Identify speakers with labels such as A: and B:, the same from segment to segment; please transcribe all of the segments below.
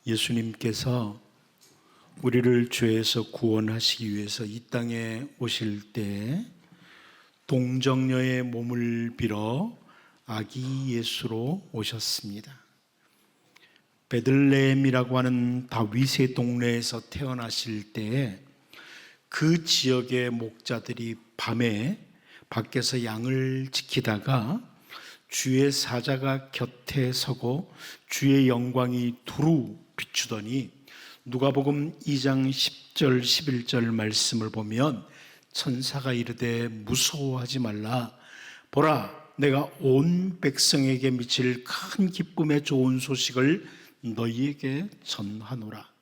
A: 예수님께서 우리를 죄에서 구원하시기 위해서 이 땅에 오실 때 동정녀의 몸을 빌어 아기 예수로 오셨습니다. 베들레헴이라고 하는 다윗의 동네에서 태어나실 때 그 지역의 목자들이 밤에 밖에서 양을 지키다가 주의 사자가 곁에 서고 주의 영광이 두루 비추더니 누가복음 2장 10절 11절 말씀을 보면 천사가 이르되 무서워하지 말라. 보라, 내가 온 백성에게 미칠 큰 기쁨의 좋은 소식을 너희에게 전하노라.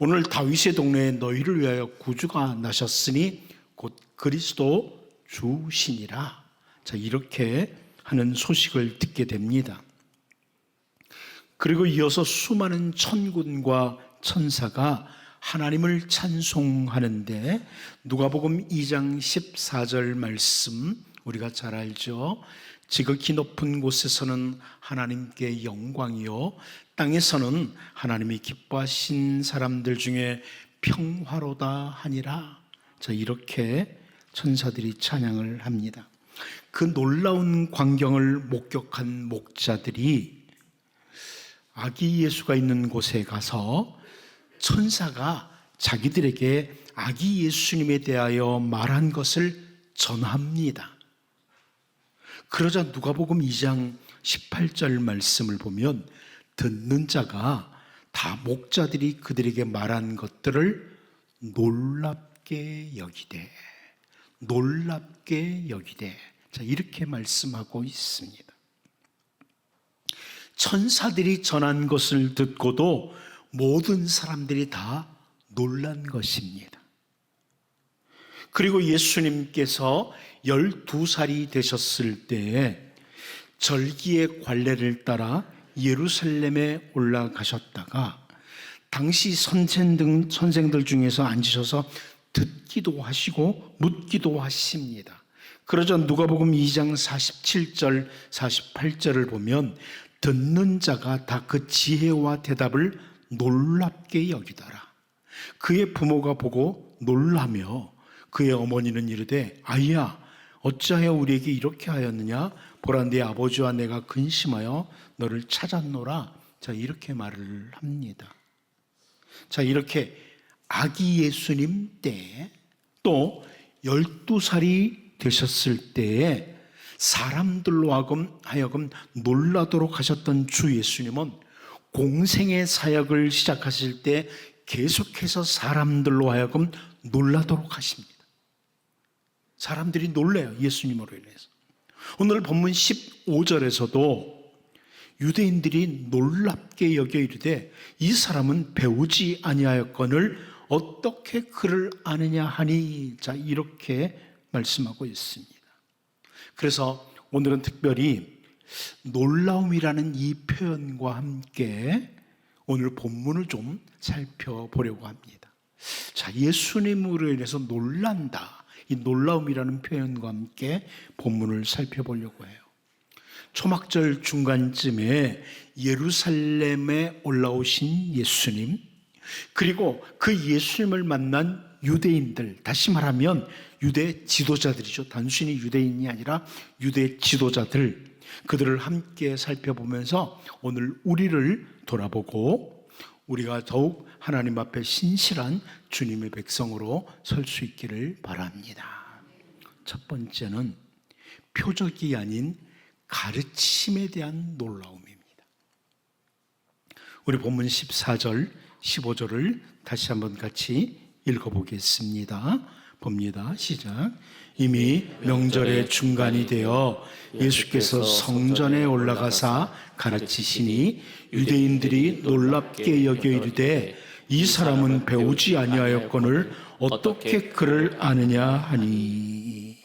A: 오늘 다윗의 동네에 너희를 위하여 구주가 나셨으니 곧 그리스도 주시니라. 자, 이렇게 하는 소식을 듣게 됩니다. 그리고 이어서 수많은 천군과 천사가 하나님을 찬송하는데 누가복음 2장 14절 말씀 우리가 잘 알죠. 지극히 높은 곳에서는 하나님께 영광이요 땅에서는 하나님이 기뻐하신 사람들 중에 평화로다 하니라. 자, 이렇게 천사들이 찬양을 합니다. 그 놀라운 광경을 목격한 목자들이 아기 예수가 있는 곳에 가서 천사가 자기들에게 아기 예수님에 대하여 말한 것을 전합니다. 그러자 누가복음 2장 18절 말씀을 보면 듣는 자가 다 목자들이 그들에게 말한 것들을 놀랍게 여기되 자, 이렇게 말씀하고 있습니다. 천사들이 전한 것을 듣고도 모든 사람들이 다 놀란 것입니다. 그리고 예수님께서 12살이 되셨을 때에 절기의 관례를 따라 예루살렘에 올라가셨다가 당시 선생들 중에서 앉으셔서 듣기도 하시고 묻기도 하십니다. 그러자 누가복음 2장 47절 48절을 보면 듣는 자가 다 그 지혜와 대답을 놀랍게 여기더라. 그의 부모가 보고 놀라며 그의 어머니는 이르되 아이야 어찌하여 우리에게 이렇게 하였느냐? 보라 네 아버지와 내가 근심하여 너를 찾았노라. 자, 이렇게 말을 합니다. 자, 이렇게 아기 예수님 때 또 12살이 되셨을 때에 사람들로 하여금 놀라도록 하셨던 주 예수님은 공생의 사역을 시작하실 때 계속해서 사람들로 하여금 놀라도록 하십니다. 사람들이 놀래요, 예수님으로 인해서. 오늘 본문 15절에서도 유대인들이 놀랍게 여겨 이르되 이 사람은 배우지 아니하였거늘 어떻게 그를 아느냐 하니. 자, 이렇게 말씀하고 있습니다. 그래서 오늘은 특별히 놀라움이라는 이 표현과 함께 오늘 본문을 좀 살펴보려고 합니다. 자, 예수님으로 인해서 놀란다. 이 놀라움이라는 표현과 함께 본문을 살펴보려고 해요. 초막절 중간쯤에 예루살렘에 올라오신 예수님, 그리고 그 예수님을 만난 유대인들, 다시 말하면 유대 지도자들이죠. 단순히 유대인이 아니라 유대 지도자들, 그들을 함께 살펴보면서 오늘 우리를 돌아보고 우리가 더욱 하나님 앞에 신실한 주님의 백성으로 설 수 있기를 바랍니다. 첫 번째는 표적이 아닌 가르침에 대한 놀라움입니다. 우리 본문 14절, 15절을 다시 한번 같이 읽어보겠습니다. 봅니다. 시작. 이미 명절의 중간이 되어 예수께서 성전에 올라가사 가르치시니 유대인들이 놀랍게 여겨 이르되 이 사람은 배우지 아니하였거늘 어떻게 그를 아느냐 하니.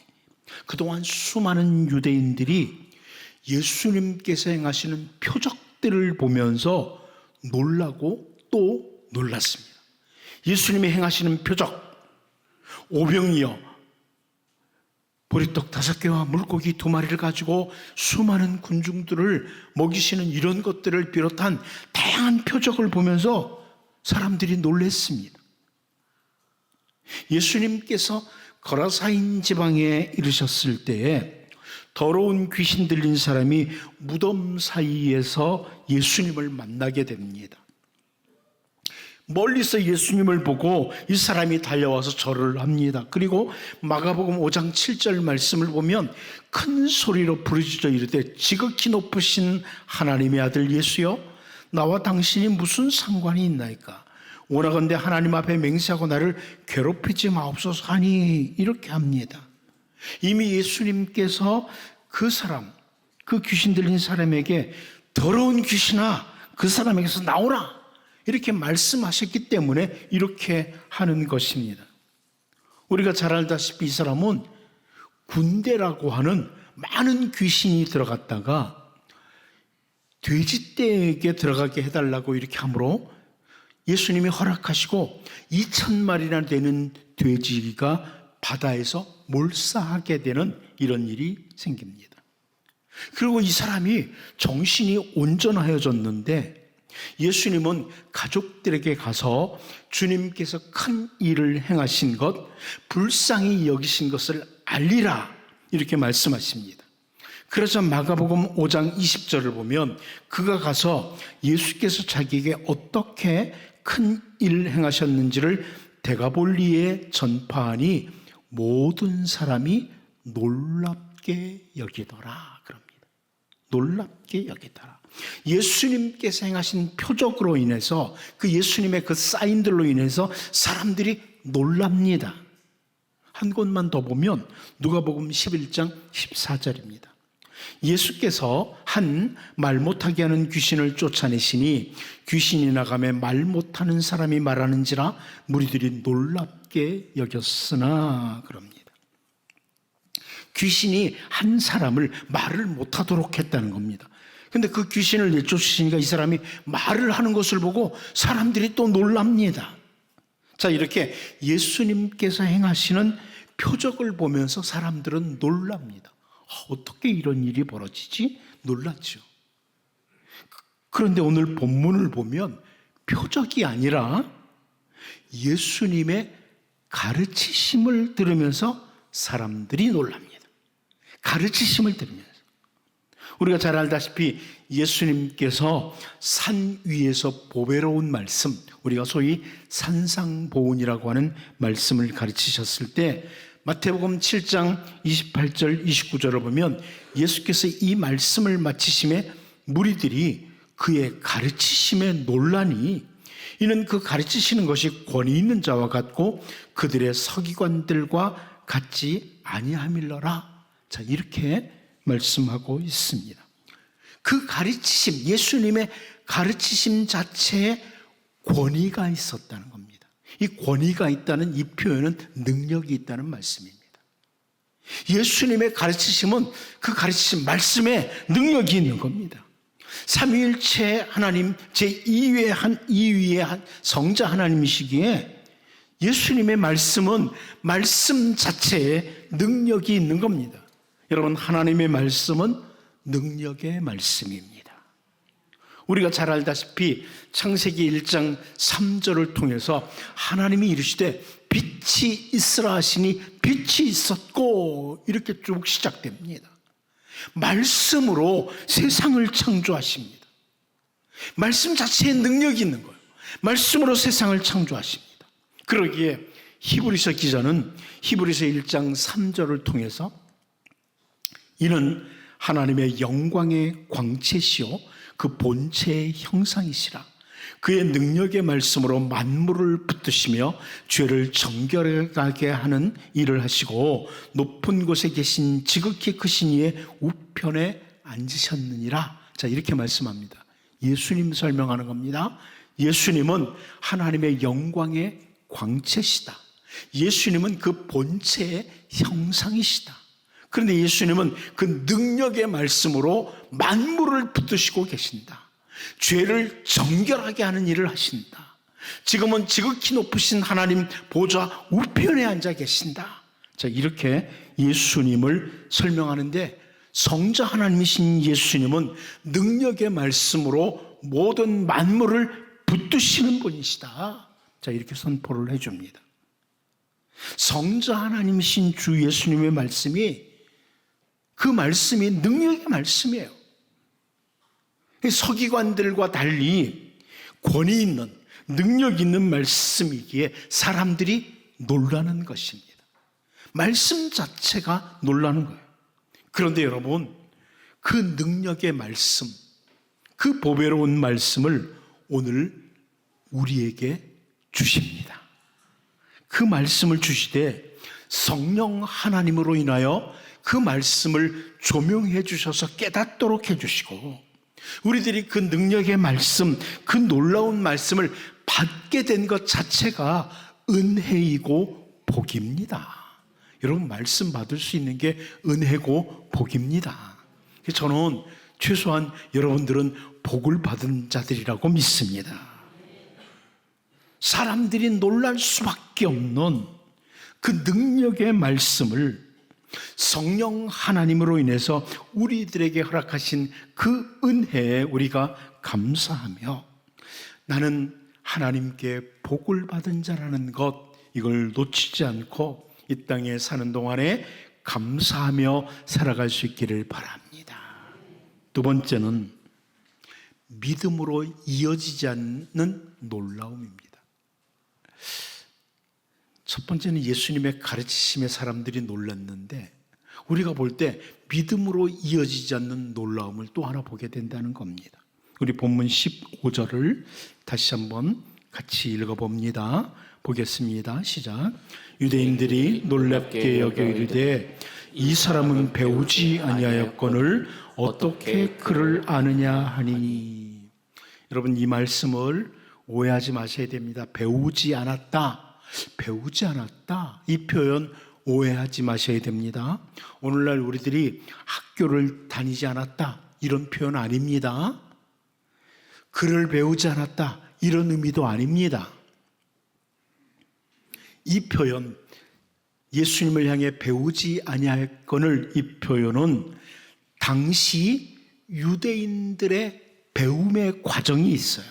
A: 그동안 수많은 유대인들이 예수님께서 행하시는 표적들을 보면서 놀라고 또 놀랐습니다. 예수님이 행하시는 표적, 오병이어 보리떡 5개와 물고기 2마리를 가지고 수많은 군중들을 먹이시는 이런 것들을 비롯한 다양한 표적을 보면서 사람들이 놀랐습니다. 예수님께서 거라사인 지방에 이르셨을 때에 더러운 귀신 들린 사람이 무덤 사이에서 예수님을 만나게 됩니다. 멀리서 예수님을 보고 이 사람이 달려와서 절을 합니다. 그리고 마가복음 5장 7절 말씀을 보면 큰 소리로 부르짖어 이르되 지극히 높으신 하나님의 아들 예수여, 나와 당신이 무슨 상관이 있나이까? 원하건대 하나님 앞에 맹세하고 나를 괴롭히지 마옵소서 하니, 이렇게 합니다. 이미 예수님께서 그 사람, 그 귀신 들린 사람에게 더러운 귀신아, 그 사람에게서 나오라, 이렇게 말씀하셨기 때문에 이렇게 하는 것입니다. 우리가 잘 알다시피 이 사람은 군대라고 하는 많은 귀신이 들어갔다가 돼지떼에게 들어가게 해달라고 이렇게 함으로 예수님이 허락하시고 2,000마리나 되는 돼지가 바다에서 몰사하게 되는 이런 일이 생깁니다. 그리고 이 사람이 정신이 온전하여졌는데 예수님은 가족들에게 가서 주님께서 큰 일을 행하신 것, 불쌍히 여기신 것을 알리라, 이렇게 말씀하십니다. 그래서 마가복음 5장 20절을 보면 그가 가서 예수께서 자기에게 어떻게 큰 일을 행하셨는지를 데가볼리에 전파하니 모든 사람이 놀랍게 여기더라, 그럽니다. 놀랍게 여기더라. 예수님께서 행하신 표적으로 인해서, 그 예수님의 그 사인들로 인해서 사람들이 놀랍니다. 한 곳만 더 보면 누가복음 11장 14절입니다. 예수께서 한 말 못하게 하는 귀신을 쫓아내시니 귀신이 나가매 말 못하는 사람이 말하는지라 무리들이 놀랍게 여겼으나, 그럽니다. 귀신이 한 사람을 말을 못하도록 했다는 겁니다. 근데 그 귀신을 내쫓으시니까 이 사람이 말을 하는 것을 보고 사람들이 또 놀랍니다. 자, 이렇게 예수님께서 행하시는 표적을 보면서 사람들은 놀랍니다. 어떻게 이런 일이 벌어지지? 놀랐죠. 그런데 오늘 본문을 보면 표적이 아니라 예수님의 가르치심을 들으면서 사람들이 놀랍니다. 가르치심을 들으면서. 우리가 잘 알다시피 예수님께서 산 위에서 보배로운 말씀, 우리가 소위 산상보훈이라고 하는 말씀을 가르치셨을 때 마태복음 7장 28절 29절을 보면 예수께서 이 말씀을 마치심에 무리들이 그의 가르치심에 놀라니 이는 그 가르치시는 것이 권위 있는 자와 같고 그들의 서기관들과 같지 아니함일러라. 자, 이렇게 말씀하고 있습니다. 그 가르치심, 예수님의 가르치심 자체에 권위가 있었다는 겁니다. 이 권위가 있다는 이 표현은 능력이 있다는 말씀입니다. 예수님의 가르치심은 그 가르치심 말씀에 능력이 있는 겁니다. 삼위일체 하나님 제2위의 한 성자 하나님이시기에 예수님의 말씀은 말씀 자체에 능력이 있는 겁니다. 여러분, 하나님의 말씀은 능력의 말씀입니다. 우리가 잘 알다시피 창세기 1장 3절을 통해서 하나님이 이르시되 빛이 있으라 하시니 빛이 있었고, 이렇게 쭉 시작됩니다. 말씀으로 세상을 창조하십니다. 말씀 자체에 능력이 있는 거예요. 말씀으로 세상을 창조하십니다. 그러기에 히브리서 기자는 히브리서 1장 3절을 통해서 이는 하나님의 영광의 광채시요 그 본체의 형상이시라. 그의 능력의 말씀으로 만물을 붙드시며 죄를 정결하게 하는 일을 하시고 높은 곳에 계신 지극히 크신 이의 우편에 앉으셨느니라. 자, 이렇게 말씀합니다. 예수님 설명하는 겁니다. 예수님은 하나님의 영광의 광채시다. 예수님은 그 본체의 형상이시다. 그런데 예수님은 그 능력의 말씀으로 만물을 붙드시고 계신다. 죄를 정결하게 하는 일을 하신다. 지금은 지극히 높으신 하나님 보좌 우편에 앉아 계신다. 자, 이렇게 예수님을 설명하는데 성자 하나님이신 예수님은 능력의 말씀으로 모든 만물을 붙드시는 분이시다. 자, 이렇게 선포를 해줍니다. 성자 하나님이신 주 예수님의 말씀이 그 말씀이 능력의 말씀이에요. 서기관들과 달리 권위 있는 능력 있는 말씀이기에 사람들이 놀라는 것입니다. 말씀 자체가 놀라는 거예요. 그런데 여러분, 그 능력의 말씀, 그 보배로운 말씀을 오늘 우리에게 주십니다. 그 말씀을 주시되 성령 하나님으로 인하여 그 말씀을 조명해 주셔서 깨닫도록 해주시고, 우리들이 그 능력의 말씀, 그 놀라운 말씀을 받게 된 것 자체가 은혜이고 복입니다. 여러분, 말씀 받을 수 있는 게 은혜고 복입니다. 저는 최소한 여러분들은 복을 받은 자들이라고 믿습니다. 사람들이 놀랄 수밖에 없는 그 능력의 말씀을 성령 하나님으로 인해서 우리들에게 허락하신 그 은혜에 우리가 감사하며, 나는 하나님께 복을 받은 자라는 것, 이걸 놓치지 않고 이 땅에 사는 동안에 감사하며 살아갈 수 있기를 바랍니다. 두 번째는 믿음으로 이어지지 않는 놀라움입니다. 첫 번째는 예수님의 가르치심에 사람들이 놀랐는데, 우리가 볼 때 믿음으로 이어지지 않는 놀라움을 또 하나 보게 된다는 겁니다. 우리 본문 15절을 다시 한번 같이 읽어봅니다. 보겠습니다. 시작. 유대인들이 놀랍게 여겨 이르되 이 사람은 배우지 아니하였거늘 어떻게 그를 아느냐 하니. 여러분, 이 말씀을 오해하지 마셔야 됩니다. 배우지 않았다, 배우지 않았다, 이 표현 오해하지 마셔야 됩니다. 오늘날 우리들이 학교를 다니지 않았다, 이런 표현 아닙니다. 글을 배우지 않았다, 이런 의미도 아닙니다. 이 표현, 예수님을 향해 배우지 아니할거늘, 이 표현은 당시 유대인들의 배움의 과정이 있어요.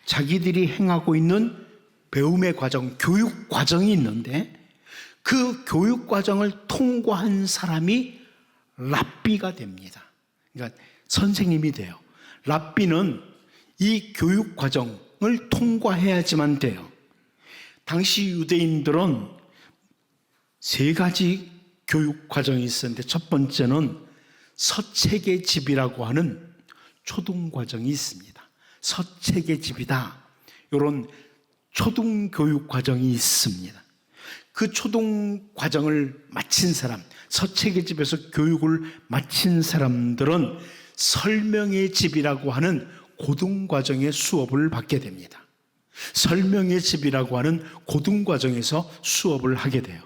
A: 자기들이 행하고 있는 배움의 과정, 교육 과정이 있는데, 그 교육 과정을 통과한 사람이 랍비가 됩니다. 그러니까 선생님이 돼요. 랍비는 이 교육 과정을 통과해야지만 돼요. 당시 유대인들은 세 가지 교육 과정이 있었는데, 첫 번째는 서책의 집이라고 하는 초등 과정이 있습니다. 서책의 집이다, 이런 초등 교육 과정이 있습니다. 그 초등 과정을 마친 사람, 서책의 집에서 교육을 마친 사람들은 설명의 집이라고 하는 고등 과정의 수업을 받게 됩니다. 설명의 집이라고 하는 고등 과정에서 수업을 하게 돼요.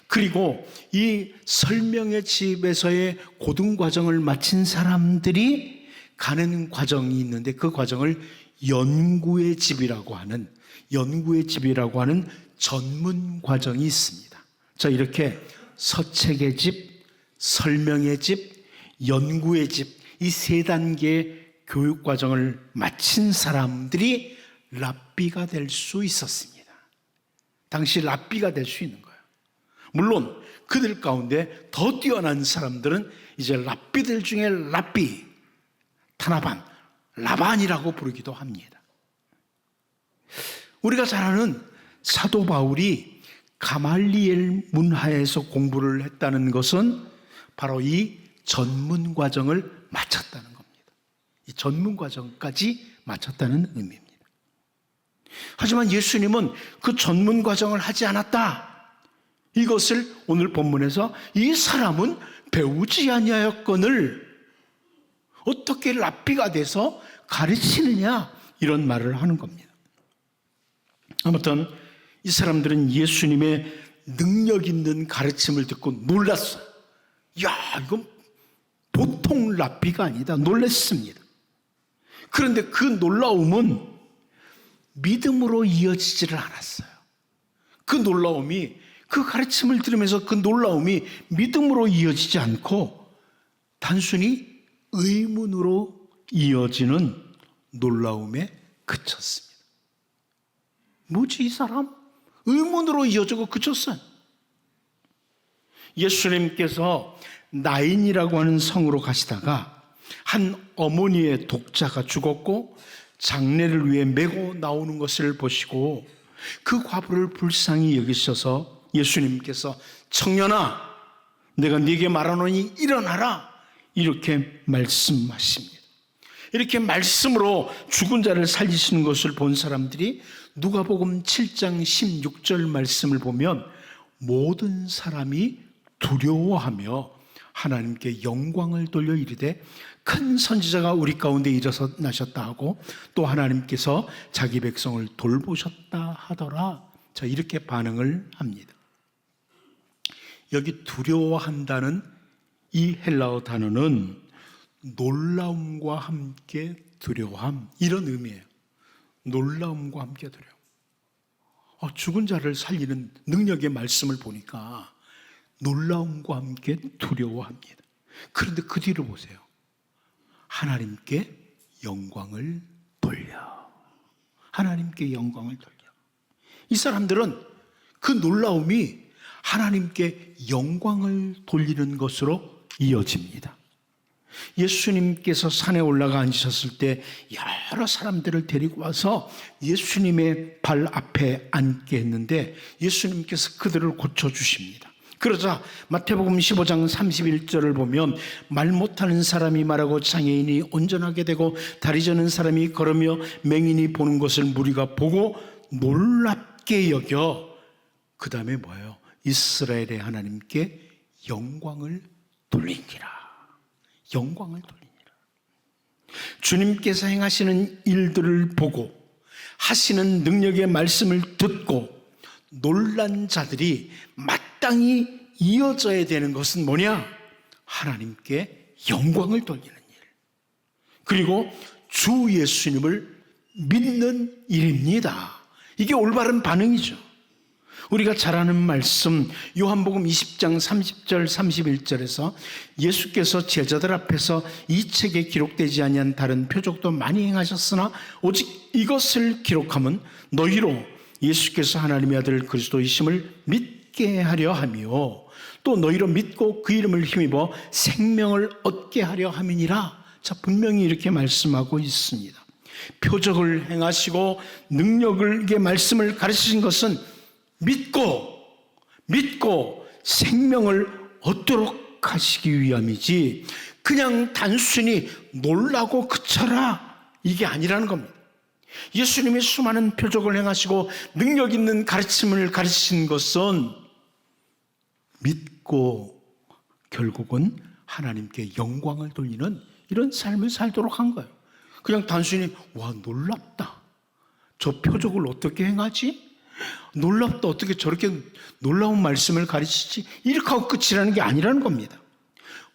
A: 그리고 이 설명의 집에서의 고등 과정을 마친 사람들이 가는 과정이 있는데, 그 과정을 연구의 집이라고 하는 전문 과정이 있습니다. 자, 이렇게 서책의 집, 설명의 집, 연구의 집, 이 세 단계의 교육 과정을 마친 사람들이 랍비가 될 수 있었습니다. 당시 랍비가 될 수 있는 거예요. 물론 그들 가운데 더 뛰어난 사람들은 이제 랍비들 중에 랍비, 타나반, 라반이라고 부르기도 합니다. 우리가 잘 아는 사도 바울이 가말리엘 문하에서 공부를 했다는 것은 바로 이 전문 과정을 마쳤다는 겁니다. 이 전문 과정까지 마쳤다는 의미입니다. 하지만 예수님은 그 전문 과정을 하지 않았다, 이것을 오늘 본문에서 이 사람은 배우지 아니하였거늘 어떻게 랍비가 돼서 가르치느냐, 이런 말을 하는 겁니다. 아무튼 이 사람들은 예수님의 능력 있는 가르침을 듣고 놀랐어요. 야, 이건 보통 랍비가 아니다, 놀랐습니다. 그런데 그 놀라움은 믿음으로 이어지지를 않았어요. 그 놀라움이 그 가르침을 들으면서 그 놀라움이 믿음으로 이어지지 않고 단순히 의문으로 이어지는 놀라움에 그쳤습니다. 뭐지 이 사람? 의문으로 이어지고 그쳤어요. 예수님께서 나인이라고 하는 성으로 가시다가 한 어머니의 독자가 죽었고 장례를 위해 메고 나오는 것을 보시고 그 과부를 불쌍히 여기셔서 예수님께서 청년아, 내가 네게 말하노니 일어나라, 이렇게 말씀하십니다. 이렇게 말씀으로 죽은 자를 살리시는 것을 본 사람들이 누가복음 7장 16절 말씀을 보면 모든 사람이 두려워하며 하나님께 영광을 돌려 이르되 큰 선지자가 우리 가운데 일어나셨다 하고 또 하나님께서 자기 백성을 돌보셨다 하더라. 자, 이렇게 반응을 합니다. 여기 두려워한다는 이 헬라어 단어는 놀라움과 함께 두려워함, 이런 의미예요. 놀라움과 함께 두려움. 죽은 자를 살리는 능력의 말씀을 보니까 놀라움과 함께 두려워합니다. 그런데 그 뒤를 보세요. 하나님께 영광을 돌려. 하나님께 영광을 돌려. 이 사람들은 그 놀라움이 하나님께 영광을 돌리는 것으로 이어집니다. 예수님께서 산에 올라가 앉으셨을 때 여러 사람들을 데리고 와서 예수님의 발 앞에 앉게 했는데 예수님께서 그들을 고쳐주십니다. 그러자 마태복음 15장 31절을 보면 말 못하는 사람이 말하고 장애인이 온전하게 되고 다리 저는 사람이 걸으며 맹인이 보는 것을 무리가 보고 놀랍게 여겨 그 다음에 뭐예요? 이스라엘의 하나님께 영광을 돌리니라. 영광을 돌리니라. 주님께서 행하시는 일들을 보고 하시는 능력의 말씀을 듣고 놀란 자들이 마땅히 이어져야 되는 것은 뭐냐? 하나님께 영광을 돌리는 일, 그리고 주 예수님을 믿는 일입니다. 이게 올바른 반응이죠. 우리가 잘 아는 말씀 요한복음 20장 30절 31절에서 예수께서 제자들 앞에서 이 책에 기록되지 아니한 다른 표적도 많이 행하셨으나 오직 이것을 기록함은 너희로 예수께서 하나님의 아들 그리스도이심을 믿게 하려 하며 또 너희로 믿고 그 이름을 힘입어 생명을 얻게 하려 함이니라. 자, 분명히 이렇게 말씀하고 있습니다. 표적을 행하시고 능력의 말씀을 가르치신 것은 믿고 생명을 얻도록 하시기 위함이지 그냥 단순히 놀라고 그쳐라, 이게 아니라는 겁니다. 예수님이 수많은 표적을 행하시고 능력 있는 가르침을 가르치신 것은 믿고 결국은 하나님께 영광을 돌리는 이런 삶을 살도록 한 거예요. 그냥 단순히 와 놀랍다, 저 표적을 어떻게 행하지? 놀랍다, 어떻게 저렇게 놀라운 말씀을 가르치지? 이렇게 하고 끝이라는 게 아니라는 겁니다.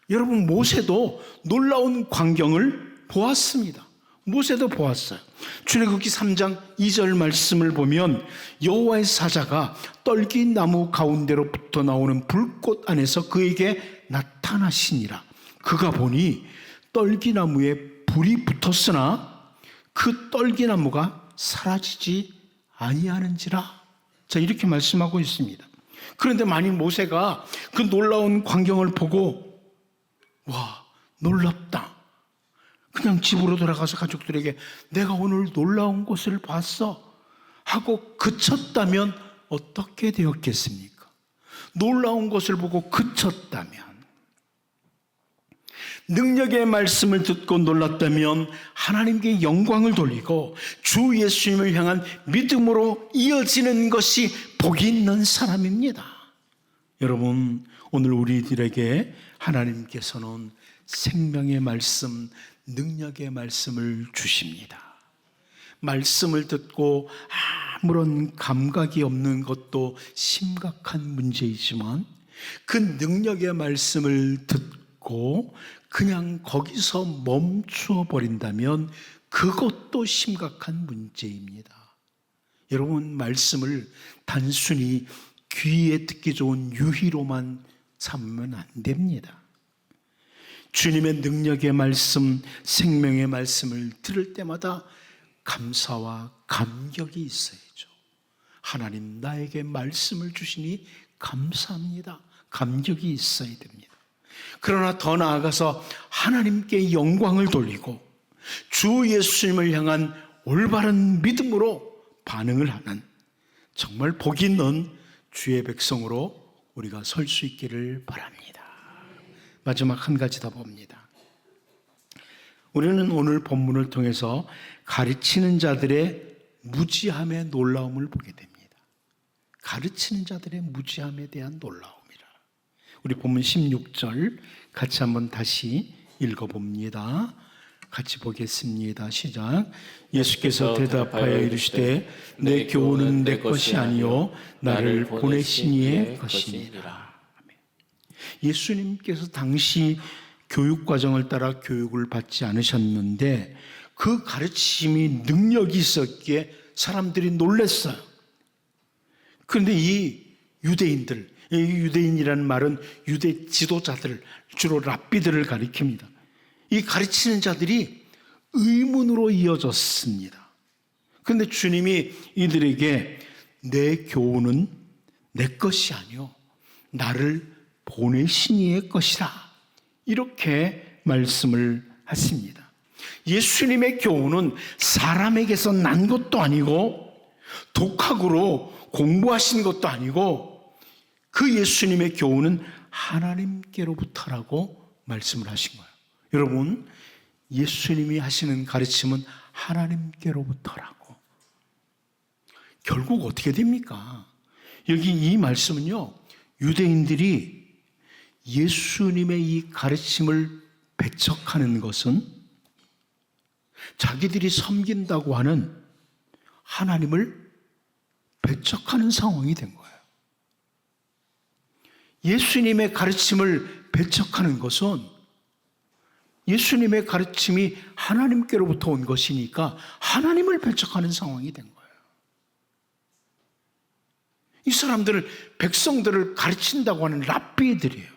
A: 여러분, 모세도 놀라운 광경을 보았습니다. 모세도 보았어요. 출애굽기 3장 2절 말씀을 보면 여호와의 사자가 떨기나무 가운데로부터 나오는 불꽃 안에서 그에게 나타나시니라. 그가 보니 떨기나무에 불이 붙었으나 그 떨기나무가 사라지지 아니하는지라. 자, 이렇게 말씀하고 있습니다. 그런데 만일 모세가 그 놀라운 광경을 보고 와 놀랍다, 그냥 집으로 돌아가서 가족들에게 내가 오늘 놀라운 것을 봤어 하고 그쳤다면 어떻게 되었겠습니까? 놀라운 것을 보고 그쳤다면, 능력의 말씀을 듣고 놀랐다면 하나님께 영광을 돌리고 주 예수님을 향한 믿음으로 이어지는 것이 복이 있는 사람입니다. 여러분, 오늘 우리들에게 하나님께서는 생명의 말씀, 능력의 말씀을 주십니다. 말씀을 듣고 아무런 감각이 없는 것도 심각한 문제이지만 그 능력의 말씀을 듣고 그냥 거기서 멈추어 버린다면 그것도 심각한 문제입니다. 여러분, 말씀을 단순히 귀에 듣기 좋은 유희로만 삼으면 안 됩니다. 주님의 능력의 말씀, 생명의 말씀을 들을 때마다 감사와 감격이 있어야죠. 하나님 나에게 말씀을 주시니 감사합니다. 감격이 있어야 됩니다. 그러나 더 나아가서 하나님께 영광을 돌리고 주 예수님을 향한 올바른 믿음으로 반응을 하는 정말 복 있는 주의 백성으로 우리가 설 수 있기를 바랍니다. 마지막 한 가지 더 봅니다. 우리는 오늘 본문을 통해서 가르치는 자들의 무지함의 놀라움을 보게 됩니다. 가르치는 자들의 무지함에 대한 놀라움이라. 우리 본문 16절 같이 한번 다시 읽어봅니다. 같이 보겠습니다. 시작. 예수께서 대답하여 이르시되 내 교훈은 내 것이 아니요 나를 보내신 이의 것이니라. 예수님께서 당시 교육과정을 따라 교육을 받지 않으셨는데 그 가르침이 능력이 있었기에 사람들이 놀랐어요. 그런데 이 유대인들, 이 유대인이라는 말은 유대 지도자들, 주로 랍비들을 가리킵니다. 이 가르치는 자들이 의문으로 이어졌습니다. 그런데 주님이 이들에게 내 교훈은 내 것이 아니요 나를 보내신 이의 것이라 이렇게 말씀을 하십니다. 예수님의 교훈은 사람에게서 난 것도 아니고 독학으로 공부하신 것도 아니고 그 예수님의 교훈은 하나님께로부터라고 말씀을 하신 거예요. 여러분, 예수님이 하시는 가르침은 하나님께로부터라고. 결국 어떻게 됩니까? 여기 이 말씀은요, 유대인들이 예수님의 이 가르침을 배척하는 것은 자기들이 섬긴다고 하는 하나님을 배척하는 상황이 된 거예요. 예수님의 가르침을 배척하는 것은 예수님의 가르침이 하나님께로부터 온 것이니까 하나님을 배척하는 상황이 된 거예요. 이 사람들을, 백성들을 가르친다고 하는 랍비들이에요.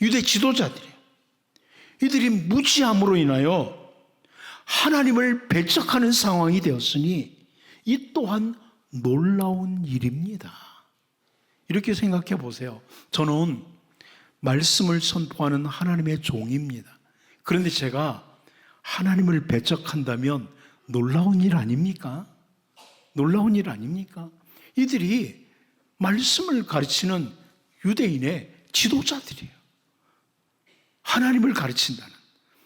A: 유대 지도자들이에요. 이들이 무지함으로 인하여 하나님을 배척하는 상황이 되었으니 이 또한 놀라운 일입니다. 이렇게 생각해 보세요. 저는 말씀을 선포하는 하나님의 종입니다. 그런데 제가 하나님을 배척한다면 놀라운 일 아닙니까? 놀라운 일 아닙니까? 이들이 말씀을 가르치는 유대인의 지도자들이에요. 하나님을 가르친다는.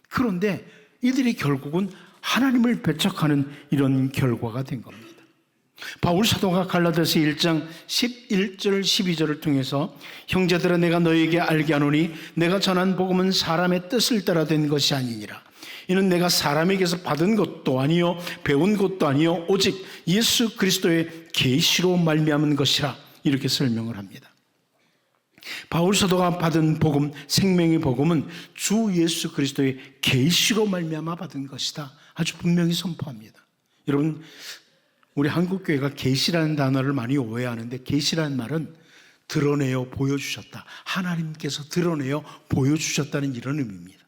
A: 그런데 이들이 결국은 하나님을 배척하는 이런 결과가 된 겁니다. 바울 사도가 갈라디아서 1장 11절 12절을 통해서 형제들아 내가 너희에게 알게 하노니 내가 전한 복음은 사람의 뜻을 따라 된 것이 아니니라. 이는 내가 사람에게서 받은 것도 아니요 배운 것도 아니요 오직 예수 그리스도의 계시로 말미암은 것이라. 이렇게 설명을 합니다. 바울 사도가 받은 복음, 생명의 복음은 주 예수 그리스도의 계시로 말미암아 받은 것이다. 아주 분명히 선포합니다. 여러분, 우리 한국교회가 계시라는 단어를 많이 오해하는데 계시라는 말은 드러내어 보여주셨다. 하나님께서 드러내어 보여주셨다는 이런 의미입니다.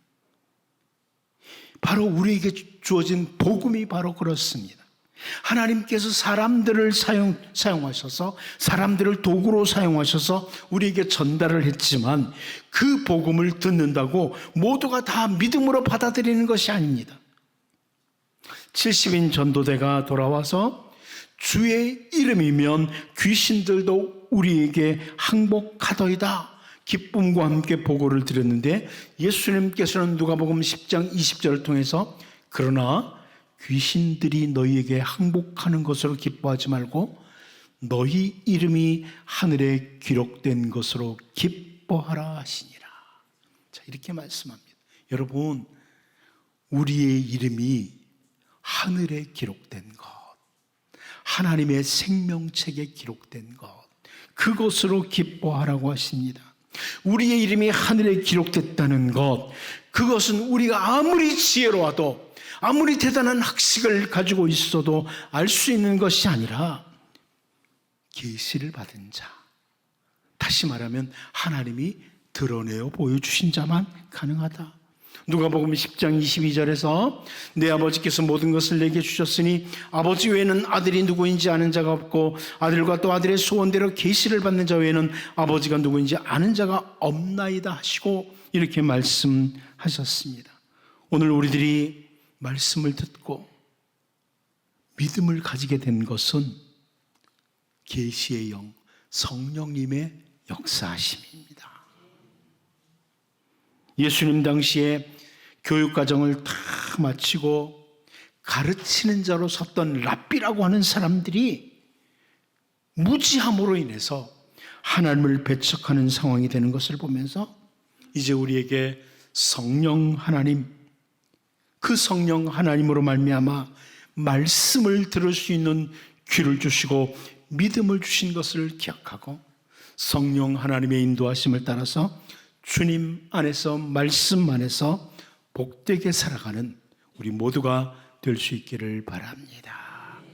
A: 바로 우리에게 주어진 복음이 바로 그렇습니다. 하나님께서 사람들을 사용하셔서 사람들을 도구로 사용하셔서 우리에게 전달을 했지만 그 복음을 듣는다고 모두가 다 믿음으로 받아들이는 것이 아닙니다. 70인 전도대가 돌아와서 주의 이름이면 귀신들도 우리에게 항복하더이다 기쁨과 함께 보고를 드렸는데 예수님께서는 누가복음 10장 20절을 통해서 그러나 귀신들이 너희에게 항복하는 것으로 기뻐하지 말고 너희 이름이 하늘에 기록된 것으로 기뻐하라 하시니라. 자, 이렇게 말씀합니다. 여러분, 우리의 이름이 하늘에 기록된 것, 하나님의 생명책에 기록된 것, 그것으로 기뻐하라고 하십니다. 우리의 이름이 하늘에 기록됐다는 것, 그것은 우리가 아무리 지혜로워도 아무리 대단한 학식을 가지고 있어도 알 수 있는 것이 아니라 계시를 받은 자, 다시 말하면 하나님이 드러내어 보여주신 자만 가능하다. 누가복음 10장 22절에서 내 아버지께서 모든 것을 내게 주셨으니 아버지 외에는 아들이 누구인지 아는 자가 없고 아들과 또 아들의 소원대로 계시를 받는 자 외에는 아버지가 누구인지 아는 자가 없나이다 하시고 이렇게 말씀하셨습니다. 오늘 우리들이 말씀을 듣고 믿음을 가지게 된 것은 계시의 영, 성령님의 역사하심입니다. 예수님 당시에 교육과정을 다 마치고 가르치는 자로 섰던 랍비라고 하는 사람들이 무지함으로 인해서 하나님을 배척하는 상황이 되는 것을 보면서 이제 우리에게 성령 하나님, 그 성령 하나님으로 말미암아 말씀을 들을 수 있는 귀를 주시고 믿음을 주신 것을 기억하고 성령 하나님의 인도하심을 따라서 주님 안에서, 말씀 안에서 복되게 살아가는 우리 모두가 될 수 있기를 바랍니다.